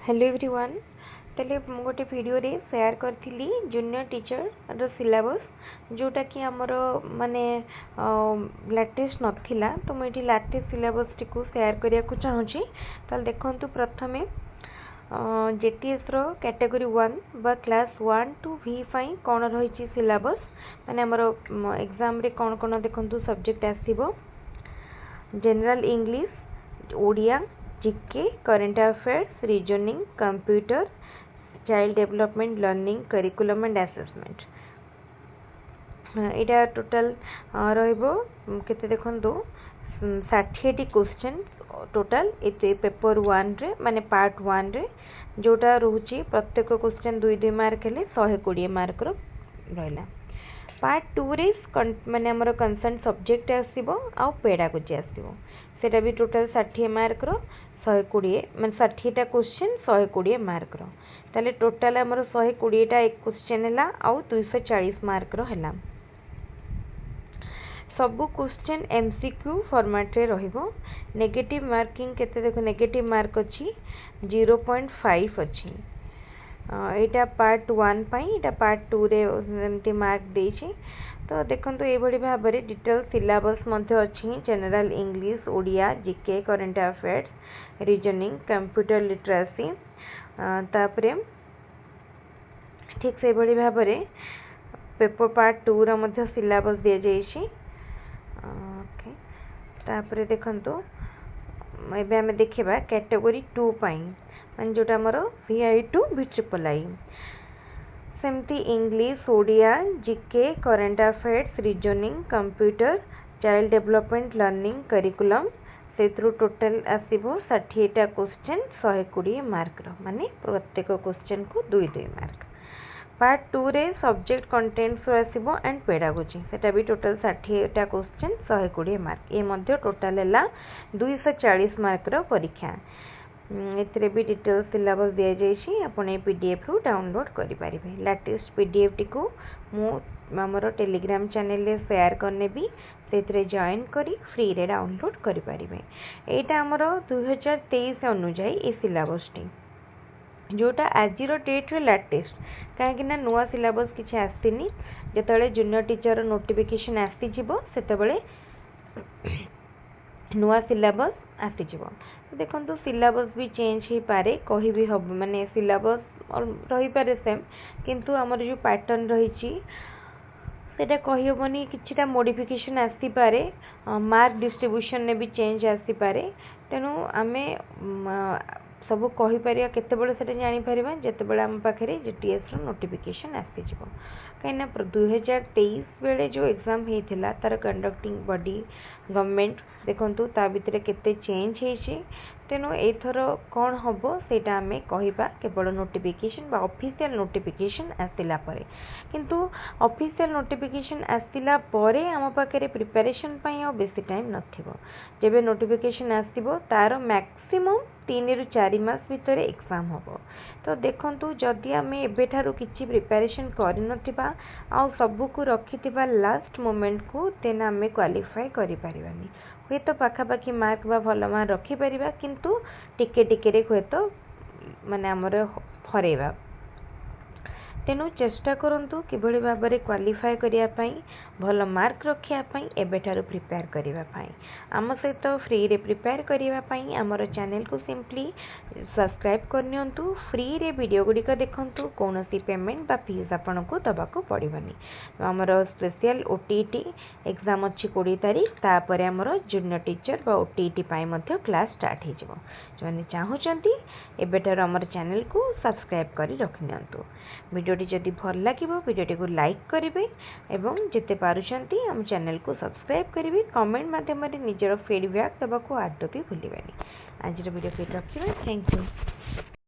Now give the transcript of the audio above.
Hello everyone तेले गोटे video रे शेयर करथिली जूनियर टीचर रो सिलेबस जोटा कि हमर माने लेटेस्ट नथिला तो मुझे लेटेस्ट सिलेबस टी को शेयर करिया को चाहूची। ताल देखंतु प्रथमे जेटीएस रो कैटेगरी 1 बा क्लास 1 टू वी फाई कोन रहिची सिलेबस माने हमर एग्जाम रे कोन कोन देखंतु सब्जेक्ट आसीबो। General English, Odia, GK, current affairs, reasoning, computer, child development, learning, curriculum and assessment. इटा टोटल रहइबो केते देखंतु 60 क्वेश्चन टोटल एते पेपर 1 रे माने पार्ट 1 रे जोटा रहउची प्रत्येक क्वेश्चन 2-2 मार्क हेले 120 मार्क रो रहला। पार्ट 2 रे माने हमर कंसर्न सब्जेक्ट आसीबो आ पेडागोजी आसीबो सेटा भी टोटल 60 मार्क रो 120 माने 60 टा क्वेश्चन 120 मार्क रो ताले टोटल हमर 120 टा एक क्वेश्चन हैला आ 240 मार्क रो हैला। सबु क्वेश्चन एमसीक्यू फॉर्मेट रे रहिबो। नेगेटिव मार्किंग केते देखो नेगेटिव मार्क अछि 0.5 अछि। एटा पार्ट 1 पई एटा पार्ट 2 रे एमती मार्क देछि। तो देखंतु ए बडी भाबरे डिटेल सिलेबस मध्ये अछि। General English, Odia, GK, current affairs, reasoning, computer literacy तापरे ठीक से बडी भाबरे पेपर पार्ट 2 रा मध्ये सिलेबस दे जाइछि। ओके तापरे देखंतु एबे हमें देखिबा कैटेगरी 2 पई माने जोटा हमर VI टू VIII सेमती English, Odia, GK, current affairs, reasoning, computer, child development, learning, curriculum से टोटल आसीबो 60 टा क्वेश्चन 120 मार्क रो माने प्रत्येक क्वेश्चन को 2-2 मार्क। पार्ट 2 रे सब्जेक्ट कंटेंट्स आसीबो एंड पेडागोजी सेटा भी टोटल 60 टा क्वेश्चन 120 मार्क। ए मध्ये टोटल हैला 240 मार्क रो परीक्षा। एथरे भी डिटेल सिलेबस दिया जाइछि। आपण ए पीडीएफ रु डाउनलोड करि परिबे। लेटेस्ट पीडीएफ टी को मु हमर टेलीग्राम चैनल रे शेयर करने भी सेथरे जॉइन करी फ्री रे डाउनलोड करि परिबे। एटा हमर 2023 अनुसार ए सिलेबस टी जोटा आज रो डेट रे लेटेस्ट काहे कि ना नुवा सिलेबस किछ आस्तिनी जेतले जूनियर टीचर नोटिफिकेशन आस्ति जिवो सेतबेले नुआ सिलेबस आसी जिवो। देखंतु सिलेबस भी चेंज ही पारे कहि भी हब माने सिलेबस रही पारे सेम किंतु हमर जो पैटर्न रहिछि सेटा कहि होबनी किछटा मॉडिफिकेशन आसी पारे। मार्क डिस्ट्रीब्यूशन ने भी चेंज आसी पारे तेनु आमे सब कहि परिया केते बेले सेटा जानि परिबा जेते बेले हम पाखरे जीटीएस रो नोटिफिकेशन आसी जिवो। कहिना 2023 बेले जो एग्जाम हेथिला तार कंडक्टिंग बॉडी गवर्नमेंट देखंतु ता भितरे केते चेंज हेछि तेनो एथर कोन हबो सेटा हमें कहिबा केवल नोटिफिकेशन बा ऑफिशियल नोटिफिकेशन आसिला परे किंतु ऑफिशियल नोटिफिकेशन आसिला परे हम पाखरे प्रिपरेशन पई आ बेसी टाइम नथिबो। जेबे नोटिफिकेशन आसीबो तार मैक्सिमम 3 रु 4 मास भितरे एग्जाम हबो। तो देखंतु जदि हमें एबेठारु किछि प्रिपरेशन करि नथिबा आ सबु को रखिथिबा लास्ट मोमेंट को तेना हमें क्वालिफाई करि परिबानी हुए तो पाखापाखि मार्क बा भल मार्क रखी परिबा किंतु टिके टिके रे हुए तो माने हमर हरेबा। तेनु चेष्टा करंतु किभଳି भाबरे क्वालिफाई करिया पई भल मार्क रखिया पई एबेठारु प्रिपेयर करिवा पई आम सहित फ्री रे प्रिपेयर करिवा पई हमर चैनल को सिंपली सब्सक्राइब करनियंतु। फ्री रे वीडियो गुडी को देखंतु कोनोसी पेमेंट बा फीस आपन को दबा को पड़िबनी। हमर स्पेशल ओटीटी एग्जाम अछि 20 तारिख तापरे हमर जूनियर टीचर बा ओटीटी पई मध्ये क्लास स्टार्ट हे जिवो। जने चाहूचंती एबेठारु हमर चैनल को सब्सक्राइब करि रखनियंतु। वीडियोटी जदि भल लागिबो वीडियोटी को लाइक करिवे एवं जेते पारुचंती हम चैनल को सब्सक्राइब करिवे। कमेंट माध्यम रे निजर फीडबैक दबा को आदो भी भूलिबेनी। आज वीडियो पे रखिबे। Thank you.